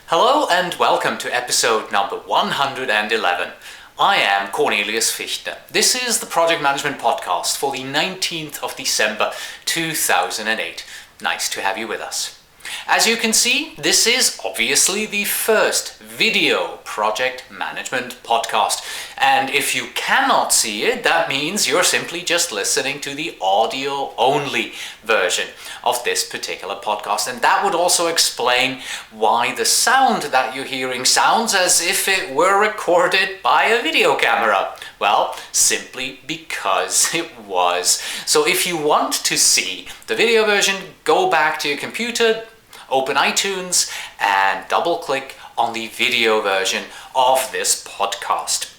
Hello and welcome to episode number 111. I am Cornelius Fichtner. This is the Project Management Podcast for the 19th of December 2008. Nice to have you with us. As you can see, this is obviously the first video project management podcast. And if you cannot see it, that means you're simply just listening to the audio-only version of this particular podcast. And that would also explain why the sound that you're hearing sounds as if it were recorded by a video camera. Well, simply because it was. So if you want to see the video version, go back to your computer, open iTunes and double click on the video version of this podcast.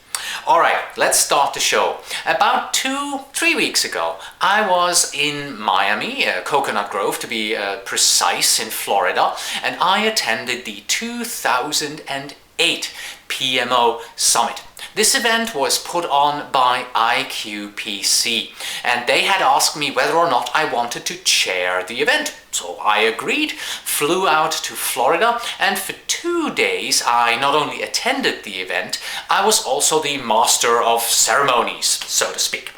All right, let's start the show. About 2-3 weeks ago, I was in Miami, Coconut Grove to be precise, in Florida, and I attended the 2008 PMO Summit. This event was put on by IQPC, and they had asked me whether or not I wanted to chair the event. So I agreed, flew out to Florida, and for 2 days I not only attended the event, I was also the master of ceremonies, so to speak.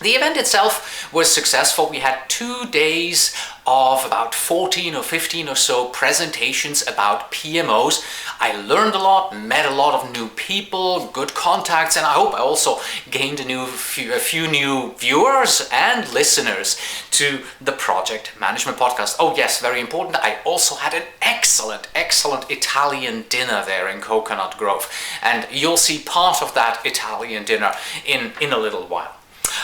The event itself was successful. We had 2 days of about 14 or 15 or so presentations about PMOs. I learned a lot, met a lot of new people, good contacts, and I hope I also gained a few new viewers and listeners to the Project Management Podcast. Oh yes, very important, I also had an excellent Italian dinner there in Coconut Grove, and you'll see part of that Italian dinner in a little while.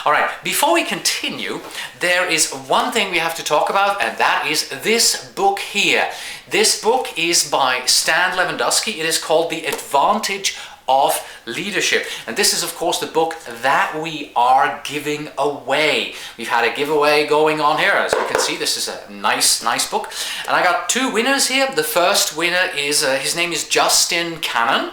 All right, before we continue, there is one thing we have to talk about, and that is this book here. This book is by Stan Lewandowski. It is called The Advantage of Leadership. And this is, of course, the book that we are giving away. We've had a giveaway going on here. As you can see, this is a nice book. And I got 2 winners here. The first winner is, his name is Justin Cannon,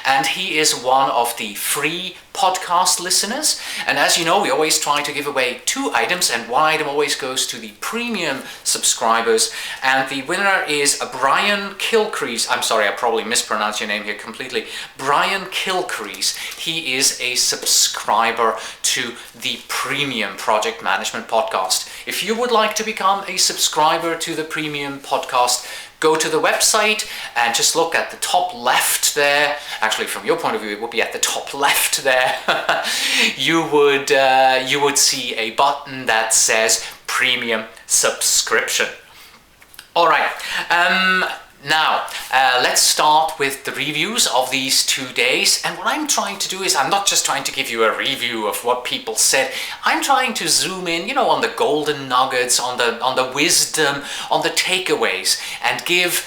and he is one of the free podcast listeners. And as you know, we always try to give away 2 items, and 1 item always goes to the premium subscribers. And the winner is Brian Kilcrease. I'm sorry, I probably mispronounced your name here completely. Brian Kilcrease. He is a subscriber to the premium Project Management Podcast. If you would like to become a subscriber to the premium podcast, go to the website and just look at the top left there. Actually, from your point of view, it would be at the top left there. You would see a button that says Premium Subscription. All right. Now, let's start with the reviews of these 2 days. And what I'm trying to do is, I'm not just trying to give you a review of what people said. I'm trying to zoom in, on the golden nuggets, on the wisdom, on the takeaways, and give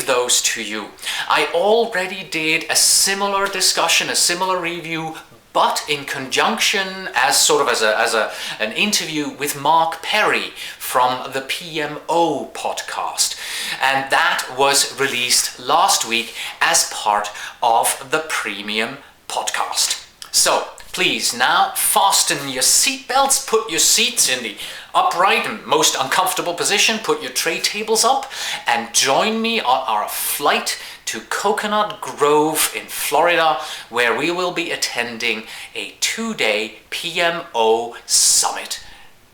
those to you. I already did a similar discussion, a similar review, but in conjunction as an interview with Mark Perry from the PMO podcast. And that was released last week as part of the premium podcast. So please now fasten your seatbelts, put your seats in the upright and most uncomfortable position, put your tray tables up, and join me on our flight to Coconut Grove in Florida, where we will be attending a 2-day PMO Summit.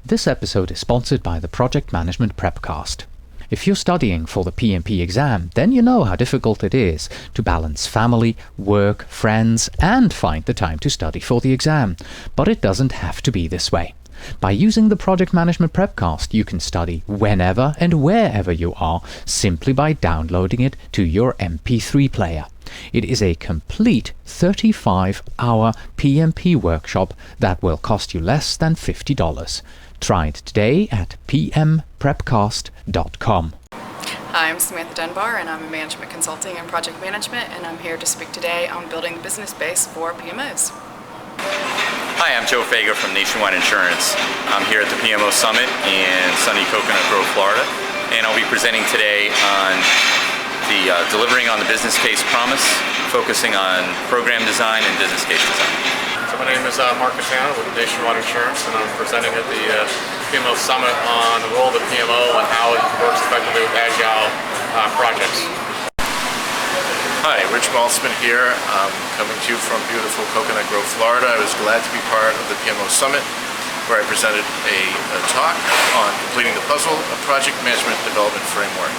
This episode is sponsored by the Project Management Prepcast. If you're studying for the PMP exam, then you know how difficult it is to balance family, work, friends, and find the time to study for the exam. But it doesn't have to be this way. By using the Project Management Prepcast, you can study whenever and wherever you are, simply by downloading it to your MP3 player. It is a complete 35-hour PMP workshop that will cost you less than $50. Try it today at pmprepcast.com. Hi, I'm Samantha Dunbar, and I'm a management consulting and project management, and I'm here to speak today on building the business base for PMOs. Hi, I'm Joe Fager from Nationwide Insurance. I'm here at the PMO Summit in sunny Coconut Grove, Florida, and I'll be presenting today on the delivering on the business case promise, focusing on program design and business case design. So my name is Mark Catana with Nationwide Insurance, and I'm presenting at the PMO Summit on the role of the PMO and how it works effectively with agile projects. Hi, Rich Maltzman here. I'm coming to you from beautiful Coconut Grove, Florida. I was glad to be part of the PMO Summit, where I presented a talk on completing the puzzle, a project management development framework.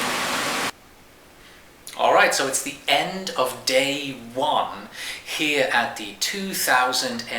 All right, so it's the end of day one here at the 2008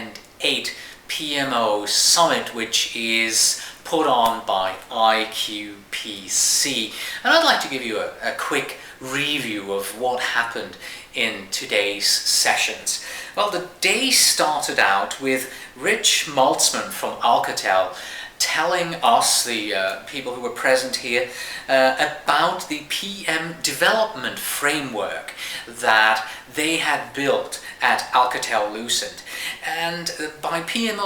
PMO Summit, which is put on by IQPC. And I'd like to give you a quick review of what happened in today's sessions. Well, the day started out with Rich Maltzman from Alcatel telling us, the people who were present here, about the PM development framework that they had built at Alcatel-Lucent. And by PM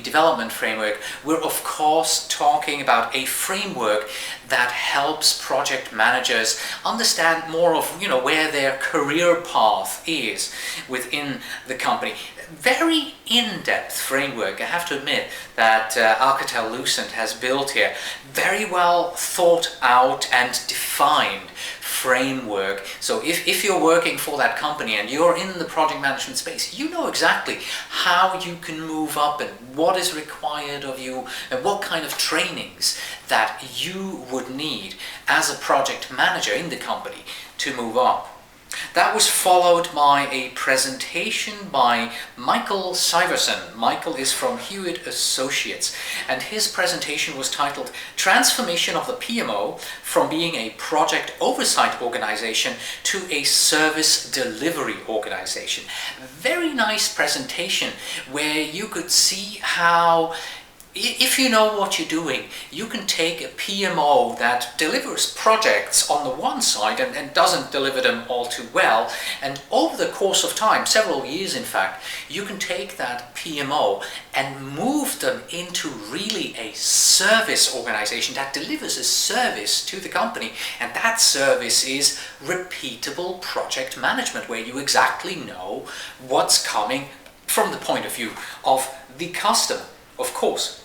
development framework, we're of course talking about a framework that helps project managers understand more of where their career path is within the company. Very in-depth framework, I have to admit, that Alcatel-Lucent has built here. Very well thought out and defined framework. So if you're working for that company and you're in the project management space, you know exactly how you can move up and what is required of you and what kind of trainings that you would need as a project manager in the company to move up. That was followed by a presentation by Michael Syverson. Michael is from Hewitt Associates, and his presentation was titled Transformation of the PMO from being a project oversight organization to a service delivery organization. Very nice presentation where you could see how, if you know what you're doing, you can take a PMO that delivers projects on the one side and doesn't deliver them all too well, and over the course of time, several years in fact, you can take that PMO and move them into really a service organization that delivers a service to the company, and that service is repeatable project management, where you exactly know what's coming from the point of view of the customer, of course.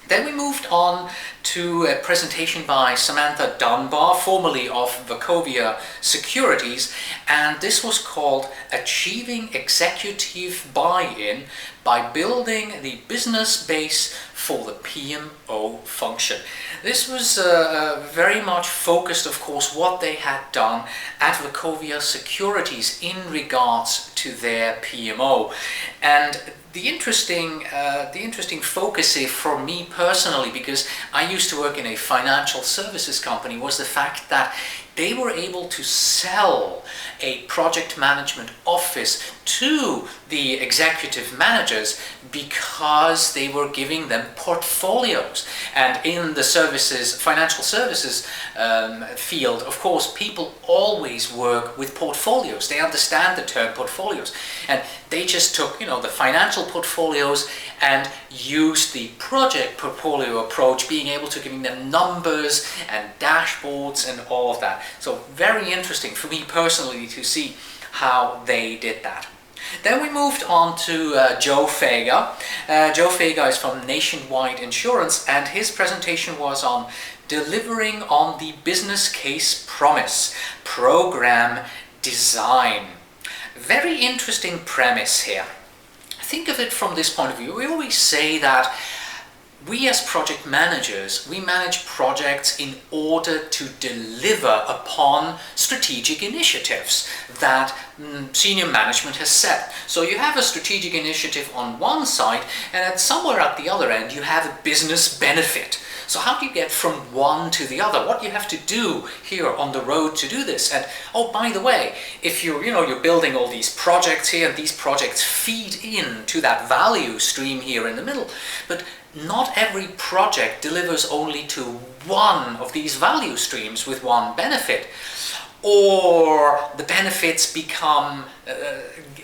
Then we moved on to a presentation by Samantha Dunbar, formerly of Wachovia Securities, and this was called Achieving Executive Buy-in by Building the Business Base for the PMO Function. This was very much focused, of course, what they had done at Wachovia Securities in regards to their PMO. And the interesting focus here for me personally, because I used to work in a financial services company, was the fact that they were able to sell a project management office to the executive managers because they were giving them portfolios. And in the financial services field, of course, people always work with portfolios. They understand the term portfolios. And they just took, the financial portfolios and used the project portfolio approach, being able to giving them numbers and dashboards and all of that. So very interesting for me personally to see how they did that. Then we moved on to Joe Fager. Joe Fager is from Nationwide Insurance, and his presentation was on delivering on the business case promise, program design. Very interesting premise here. Think of it from this point of view. We always say that we as project managers, we manage projects in order to deliver upon strategic initiatives that senior management has set. So you have a strategic initiative on one side, and somewhere at the other end you have a business benefit. So how do you get from one to the other? What do you have to do here on the road to do this? And oh, by the way, if you're building all these projects here, and these projects feed into that value stream here in the middle, but not every project delivers only to one of these value streams with one benefit, or the benefits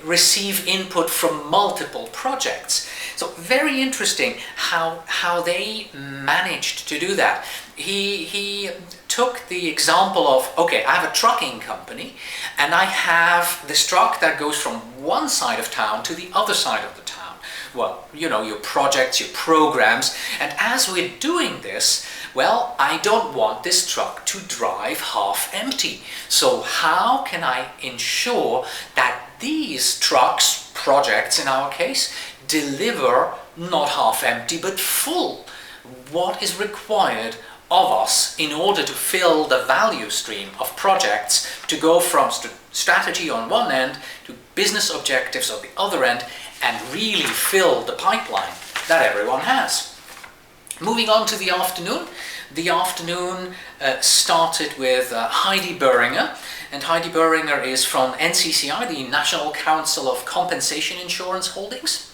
receive input from multiple projects. So very interesting how they managed to do that. He took the example of, okay, I have a trucking company and I have this truck that goes from one side of town to the other side of the town. well, your projects, your programs. And as we're doing this, well, I don't want this truck to drive half empty. So how can I ensure that these trucks, projects in our case, deliver not half empty but full? What is required of us in order to fill the value stream of projects, to go from strategy on one end to business objectives on the other end, and really fill the pipeline that everyone has? Moving on to the afternoon. The afternoon started with Heidi Boehringer, and Heidi Boehringer is from NCCI, the National Council of Compensation Insurance Holdings.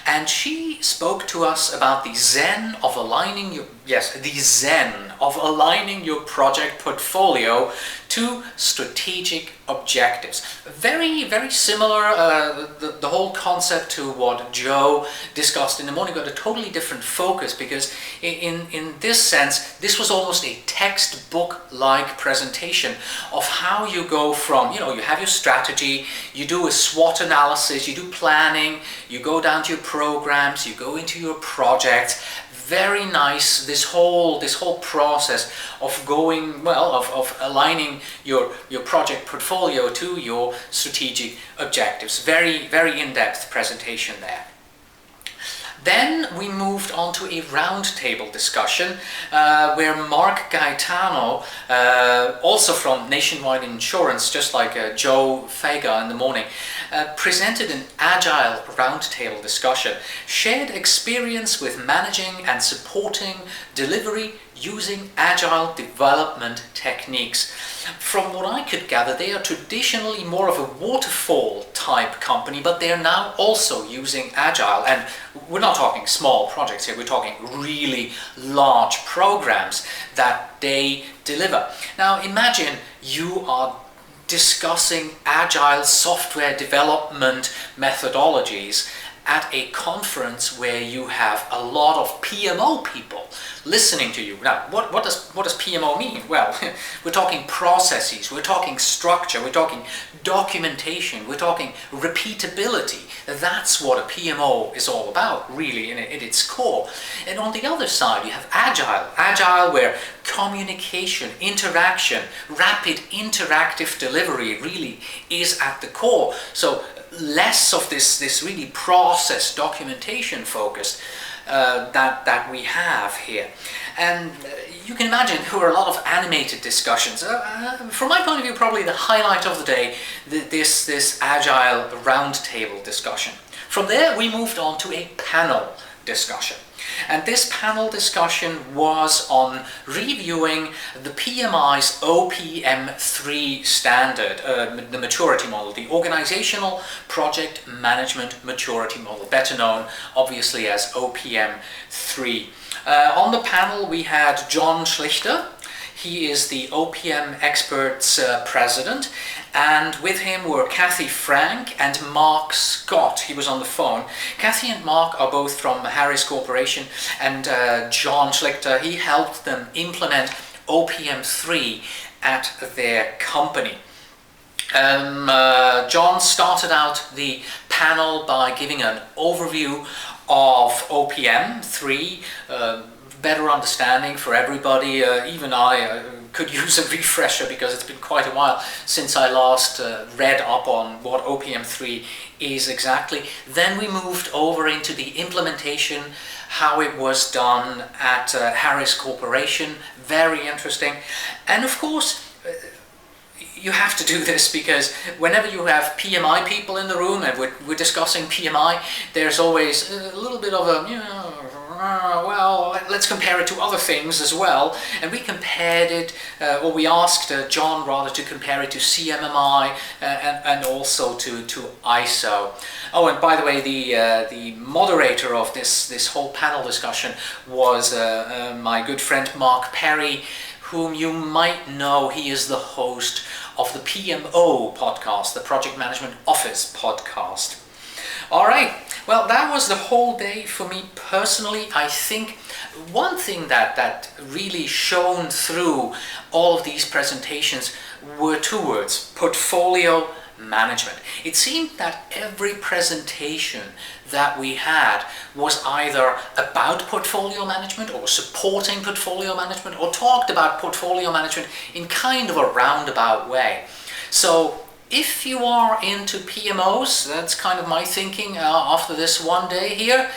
And she spoke to us about the zen of aligning your project portfolio to strategic objectives. Very, very similar, the whole concept to what Joe discussed in the morning, got a totally different focus, because in this sense, this was almost a textbook-like presentation of how you go from, you have your strategy, you do a SWOT analysis, you do planning, you go down to your programs, you go into your projects. Very nice, this whole process of going, of aligning your project portfolio to your strategic objectives. Very, very in-depth presentation there. Then we moved on to a roundtable discussion where Mark Gaetano, also from Nationwide Insurance, just like Joe Fager in the morning, presented an agile roundtable discussion, shared experience with managing and supporting delivery using agile development techniques. From what I could gather, they are traditionally more of a waterfall type company, but they are now also using agile. And we're not talking small projects here, we're talking really large programs that they deliver. Now imagine you are discussing agile software development methodologies at a conference where you have a lot of PMO people listening to you. Now, what does PMO mean? Well, we're talking processes, we're talking structure, we're talking documentation, we're talking repeatability. That's what a PMO is all about, really, in its core. And on the other side, you have agile where communication, interaction, rapid interactive delivery really is at the core. So less of this really process documentation focus that we have here. And you can imagine there were a lot of animated discussions. From my point of view, probably the highlight of the day, this agile roundtable discussion. From there, we moved on to a panel discussion. And this panel discussion was on reviewing the PMI's OPM3 standard, the maturity model, the Organizational Project Management Maturity Model, better known obviously as OPM3. On the panel we had John Schlichter. He is the OPM Experts President, and with him were Kathy Frank and Mark Scott. He was on the phone. Kathy and Mark are both from Harris Corporation, and John Schlichter, he helped them implement OPM3 at their company. John started out the panel by giving an overview of OPM3, better understanding for everybody. Even I could use a refresher because it's been quite a while since I last read up on what OPM3 is exactly. Then we moved over into the implementation, how it was done at Harris Corporation. Very interesting. And of course, you have to do this because whenever you have PMI people in the room and we're discussing PMI, there's always a little bit of a, well, let's compare it to other things as well. And we compared it, or we asked John rather to compare it to CMMI and also to ISO. Oh, and by the way, the moderator of this whole panel discussion was my good friend Mark Perry, whom you might know. He is the host of the PMO podcast, the Project Management Office podcast. All right, well, that was the whole day for me personally. I think one thing that really shone through all of these presentations were two words: portfolio management. It seemed that every presentation that we had was either about portfolio management or supporting portfolio management or talked about portfolio management in kind of a roundabout way. So if you are into PMOs, that's kind of my thinking after this one day here,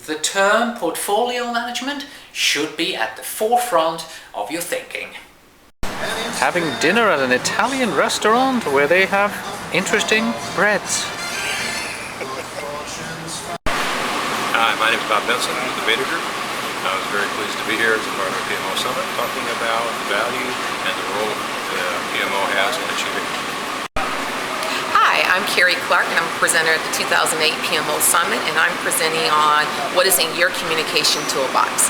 the term portfolio management should be at the forefront of your thinking. Having dinner at an Italian restaurant where they have interesting breads. Hi, my name is Bob Benson with the Beta Group. I was very pleased to be here as a part of the PMO Summit talking about the value and the role the PMO has in achieving. Hi, I'm Carrie Clark and I'm a presenter at the 2008 PMO Summit, and I'm presenting on what is in your communication toolbox.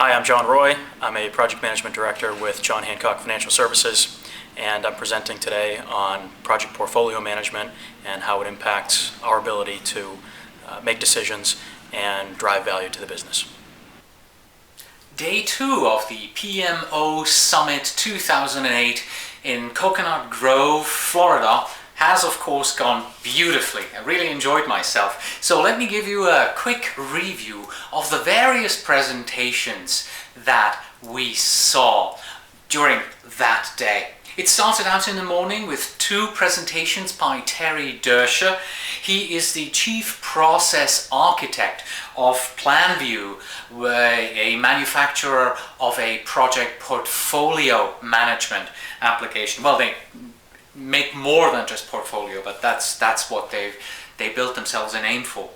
Hi, I'm John Roy. I'm a project management director with John Hancock Financial Services, and I'm presenting today on project portfolio management and how it impacts our ability to make decisions and drive value to the business. Day 2 of the PMO Summit 2008 in Coconut Grove, Florida has of course gone beautifully. I really enjoyed myself. So let me give you a quick review of the various presentations that we saw during that day. It started out in the morning with 2 presentations by Terry Dersher. He is the Chief Process Architect of PlanView, a manufacturer of a project portfolio management application. Well, they make more than just portfolio, but that's what they built themselves a name for.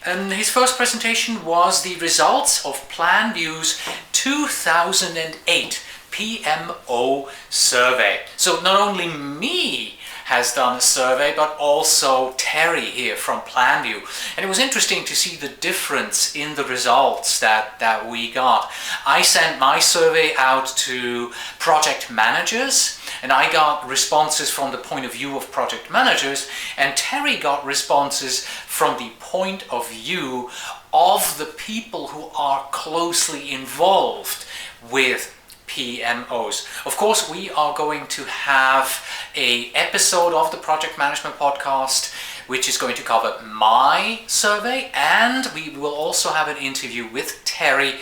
And his first presentation was the results of PlanView's 2008 PMO survey. So not only me has done a survey, but also Terry here from PlanView. And it was interesting to see the difference in the results that we got. I sent my survey out to project managers, and I got responses from the point of view of project managers, and Terry got responses from the point of view of the people who are closely involved with PMOs. Of course, we are going to have an episode of the Project Management Podcast which is going to cover my survey, and we will also have an interview with Terry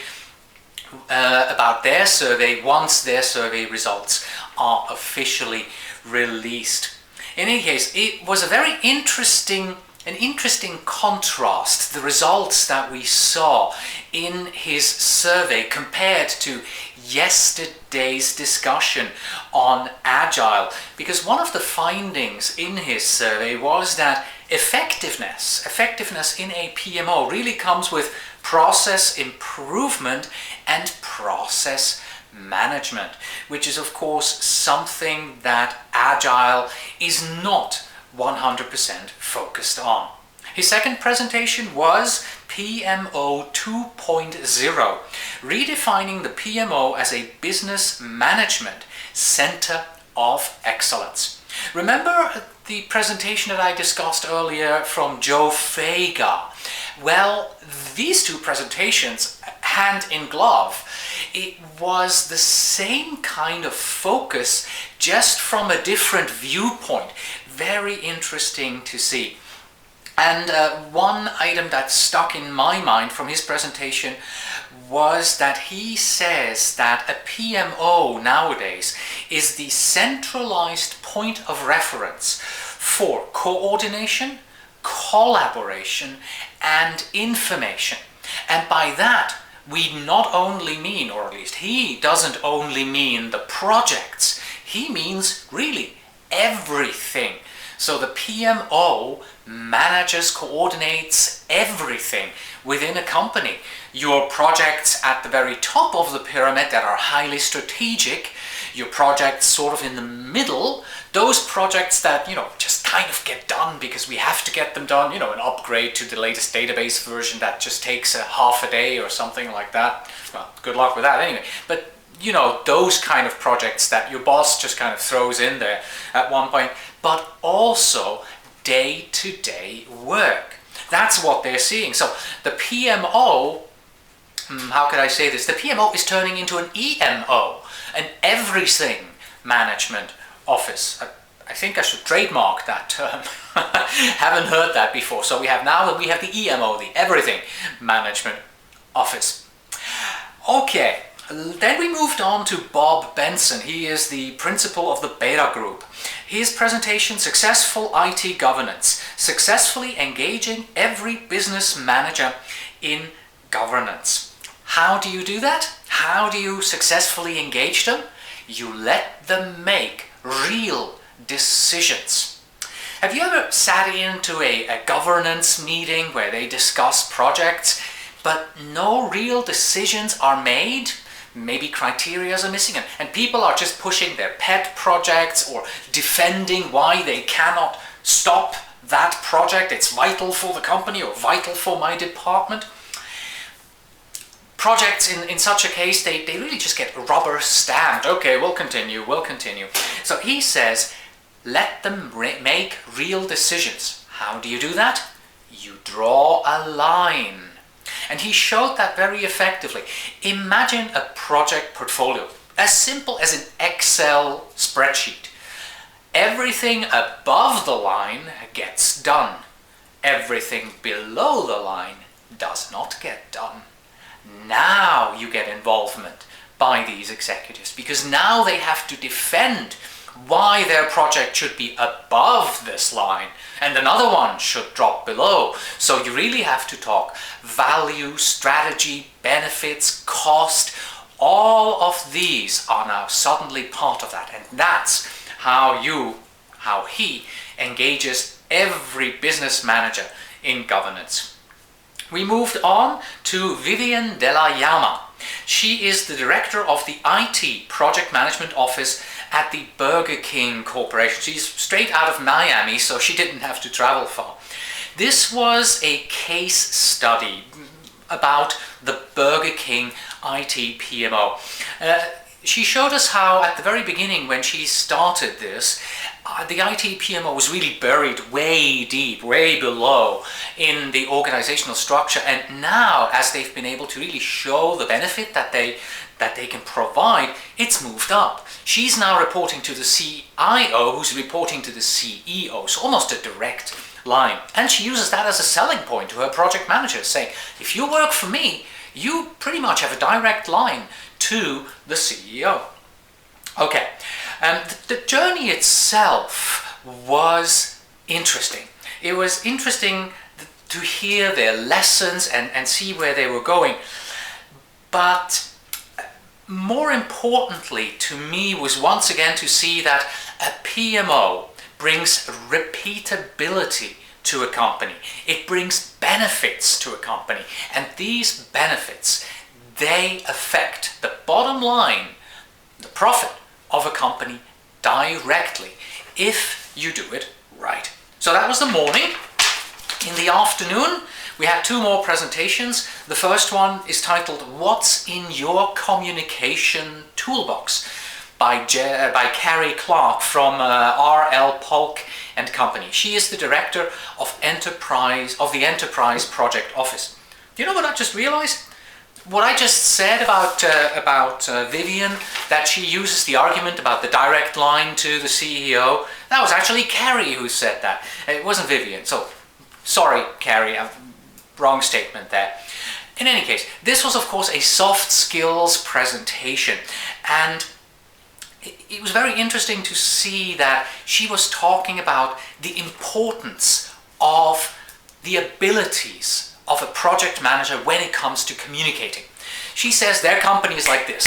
about their survey once their survey results are officially released. In any case, it was a very interesting contrast, the results that we saw in his survey compared to yesterday's discussion on Agile, because one of the findings in his survey was that effectiveness in a PMO really comes with process improvement and process management, which is of course something that Agile is not 100% focused on. His second presentation was PMO 2.0, redefining the PMO as a business management center of excellence. Remember the presentation that I discussed earlier from Joe Fager? Well, these 2 presentations, hand in glove, it was the same kind of focus, just from a different viewpoint. Very interesting to see. And one item that stuck in my mind from his presentation was that he says that a PMO nowadays is the centralized point of reference for coordination, collaboration, and information. And by that, we not only mean, or at least he doesn't only mean, the projects, he means really everything. So the PMO manages, coordinates everything within a company. Your projects at the very top of the pyramid that are highly strategic, your projects sort of in the middle, those projects that, just kind of get done because we have to get them done, an upgrade to the latest database version that just takes a half a day or something like that. Well, good luck with that anyway. But those kind of projects that your boss just kind of throws in there at one point, but also day-to-day work. That's what they're seeing. So the PMO, how could I say this? The PMO is turning into an EMO, an everything management office, I think I should trademark that term. Haven't heard that before. So we have the EMO, the Everything Management Office. Okay, then we moved on to Bob Benson. He is the principal of the Beta Group. His presentation, Successful IT Governance, successfully engaging every business manager in governance. How do you do that? How do you successfully engage them? You let them make real decisions. Have you ever sat into a governance meeting where they discuss projects, but no real decisions are made? Maybe criteria are missing and people are just pushing their pet projects or defending why they cannot stop that project. It's vital for the company or vital for my department. Projects in such a case, they really just get rubber stamped. Okay, we'll continue. So he says, let them make real decisions. How do you do that? You draw a line. And he showed that very effectively. Imagine a project portfolio, as simple as an Excel spreadsheet. Everything above the line gets done. Everything below the line does not get done. Now you get involvement by these executives, because now they have to defend why their project should be above this line and another one should drop below. So you really have to talk value, strategy, benefits, cost. All of these are now suddenly part of that, and that's how he engages every business manager in governance. We moved on to Vivian Della Llama. She is the director of the IT Project Management Office at the Burger King Corporation. She's straight out of Miami, so she didn't have to travel far. This was a case study about the Burger King IT PMO. She showed us how at the very beginning, when she started this, the IT PMO was really buried way deep, way below in the organizational structure. And now, as they've been able to really show the benefit that they can provide, it's moved up. She's now reporting to the CIO, who's reporting to the CEO. So almost a direct line. And she uses that as a selling point to her project managers, saying, if you work for me, you pretty much have a direct line to the CEO. Okay, the journey itself was interesting. It was interesting to hear their lessons and see where they were going. But more importantly to me was once again to see that a PMO brings repeatability to a company. It brings benefits to a company. And these benefits, they affect the bottom line, the profit of a company directly, if you do it right. So that was the morning. In the afternoon, we had two more presentations. The first one is titled, What's in Your Communication Toolbox? By Carrie Clark from R.L. Polk and Company. She is the director of the Enterprise Project Office. Do you know what I just realized? What I just said about Vivian, that she uses the argument about the direct line to the CEO, that was actually Carrie who said that. It wasn't Vivian. So, sorry, Carrie, wrong statement there. In any case, this was of course a soft skills presentation, and it was very interesting to see that she was talking about the importance of the abilities of a project manager when it comes to communicating. She says their company is like this.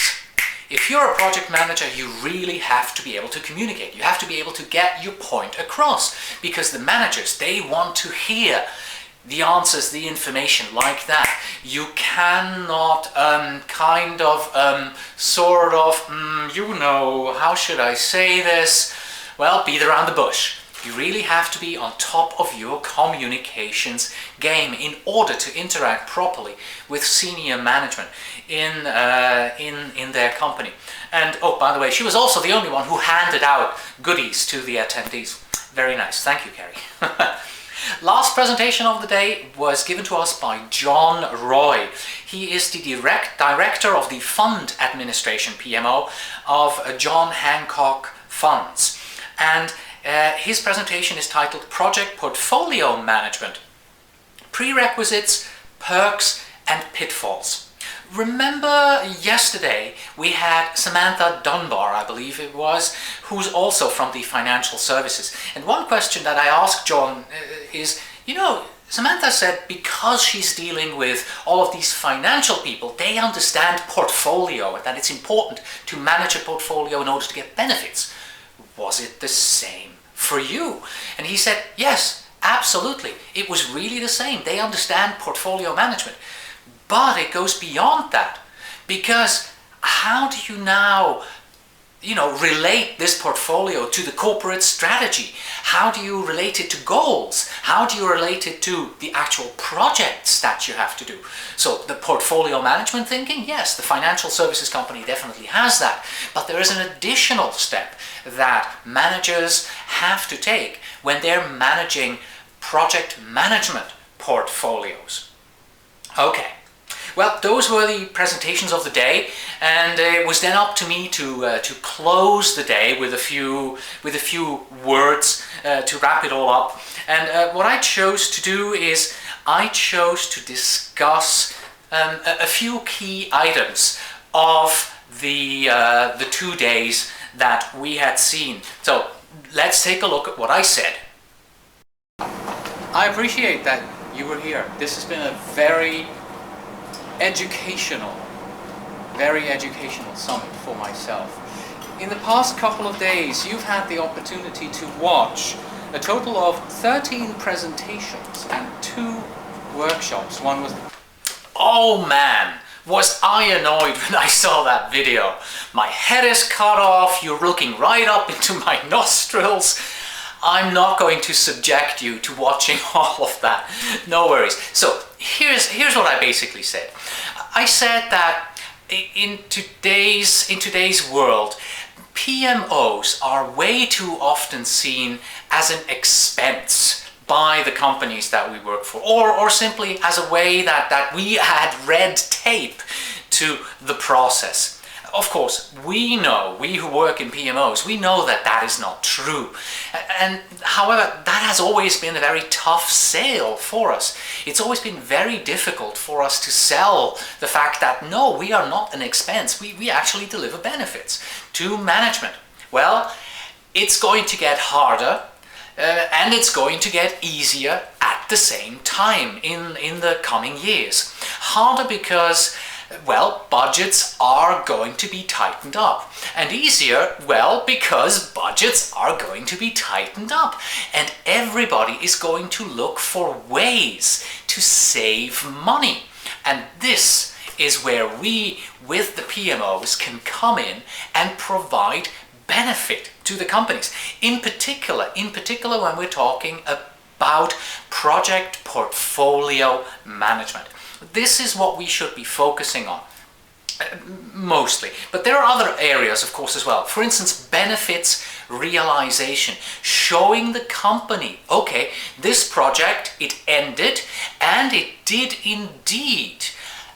If you're a project manager, you really have to be able to communicate. You have to be able to get your point across, because the managers, they want to hear the answers, the information like that. You cannot how should I say this? Well, beat around the bush. You really have to be on top of your communications game in order to interact properly with senior management in their company. And oh, by the way, she was also the only one who handed out goodies to the attendees. Very nice. Thank you, Carrie. Last presentation of the day was given to us by John Roy. He is the director of the Fund Administration PMO of John Hancock Funds. And His presentation is titled Project Portfolio Management: Prerequisites, Perks and Pitfalls. Remember yesterday we had Samantha Dunbar, I believe it was, who's also from the financial services. And one question that I asked John is, Samantha said because she's dealing with all of these financial people, they understand portfolio and that it's important to manage a portfolio in order to get benefits. Was it the same for you? And he said, yes, absolutely. It was really the same. They understand portfolio management. But it goes beyond that, because how do you now, relate this portfolio to the corporate strategy? How do you relate it to goals? How do you relate it to the actual projects that you have to do? So the portfolio management thinking, yes, the financial services company definitely has that. But there is an additional step that managers have to take when they're managing project management portfolios. Okay. Well, those were the presentations of the day, and it was then up to me to close the day with a few words to wrap it all up. And what I chose to do is I chose to discuss a few key items of the 2 days that we had seen. So let's take a look at what I said. I appreciate that you were here. This has been a very educational summit for myself. In the past couple of days, you've had the opportunity to watch a total of 13 presentations and 2 workshops. One was... Oh man, was I annoyed when I saw that video. My head is cut off, you're looking right up into my nostrils. I'm not going to subject you to watching all of that. No worries. So here's what I basically said. I said that in today's world, PMOs are way too often seen as an expense by the companies that we work for, or simply as a way that we add red tape to the process. Of course, we who work in PMOs, we know that that is not true. And however, that has always been a very tough sale for us. It's always been very difficult for us to sell the fact that no, we are not an expense. We actually deliver benefits to management. Well, it's going to get harder and it's going to get easier at the same time in the coming years. Harder because, well, budgets are going to be tightened up. And easier, well, because budgets are going to be tightened up. And everybody is going to look for ways to save money. And this is where we, with the PMOs, can come in and provide benefit to the companies. In particular when we're talking about project portfolio management. This is what we should be focusing on, mostly. But there are other areas, of course, as well. For instance, benefits realization. Showing the company, okay, this project, it ended, and it did indeed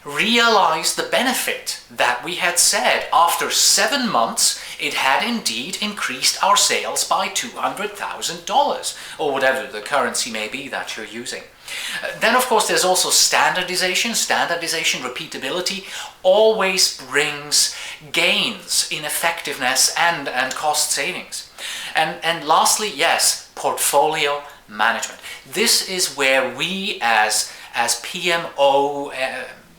realize the benefit that we had said. After 7 months, it had indeed increased our sales by $200,000, or whatever the currency may be that you're using. Then, of course, there's also standardization. Standardization, repeatability, always brings gains in effectiveness and cost savings. And lastly, yes, portfolio management. This is where we as PMO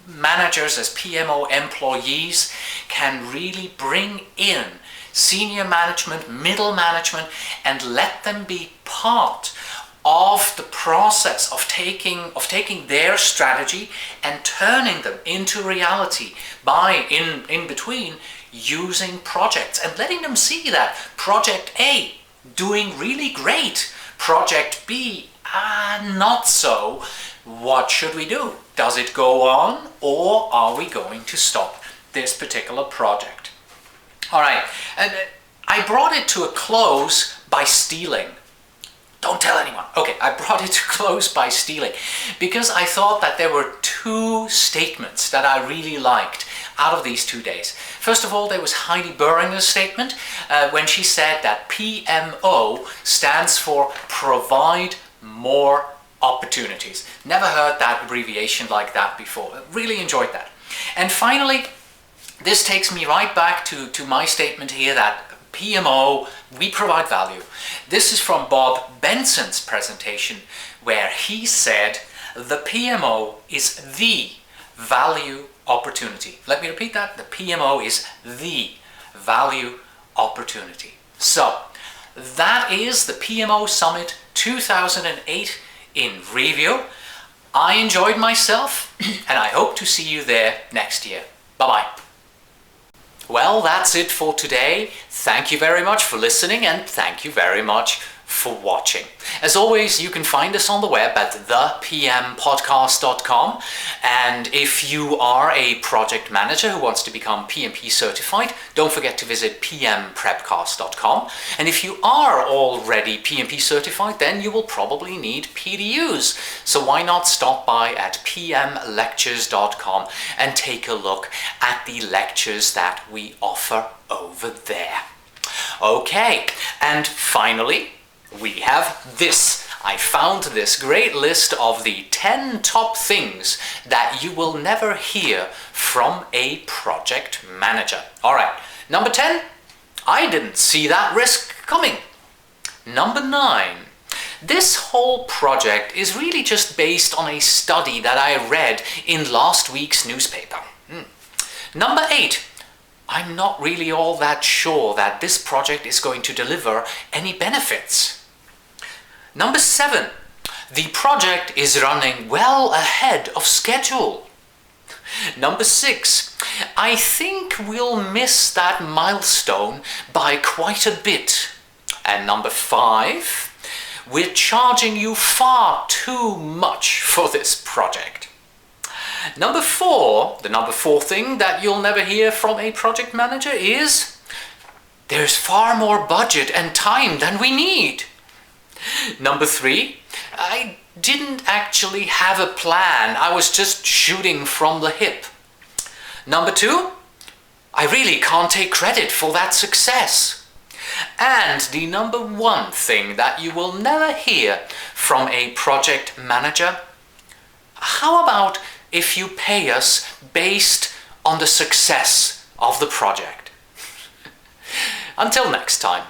managers, as PMO employees, can really bring in senior management, middle management, and let them be part of the process of taking their strategy and turning them into reality by, in between, using projects and letting them see that Project A doing really great, Project B not so. What should we do? Does it go on, or are we going to stop this particular project? All right, and I brought it to a close by stealing. Don't tell anyone. Okay, I brought it to close by stealing because I thought that there were 2 statements that I really liked out of these 2 days. First of all, there was Heidi Boehringer's statement when she said that PMO stands for Provide More Opportunities. Never heard that abbreviation like that before. Really enjoyed that. And finally, this takes me right back to my statement here that PMO, we provide value. This is from Bob Benson's presentation, where he said the PMO is the value opportunity. Let me repeat that. The PMO is the value opportunity. So that is the PMO Summit 2008 in review. I enjoyed myself and I hope to see you there next year. Bye-bye. Well, that's it for today. Thank you very much for listening and thank you very much for watching. As always, you can find us on the web at thepmpodcast.com, and if you are a project manager who wants to become PMP certified, don't forget to visit pmprepcast.com, and if you are already PMP certified, then you will probably need PDUs, so why not stop by at pmlectures.com and take a look at the lectures that we offer over there. Okay, and finally, we have this. I found this great list of the 10 top things that you will never hear from a project manager. All right, number 10, I didn't see that risk coming. Number 9, this whole project is really just based on a study that I read in last week's newspaper. Number 8, I'm not really all that sure that this project is going to deliver any benefits. Number 7, the project is running well ahead of schedule. Number 6, I think we'll miss that milestone by quite a bit. And number 5, we're charging you far too much for this project. Number 4, the number 4 thing that you'll never hear from a project manager is there's far more budget and time than we need. Number 3, I didn't actually have a plan. I was just shooting from the hip. Number 2, I really can't take credit for that success. And the number 1 thing that you will never hear from a project manager, how about if you pay us based on the success of the project? Until next time.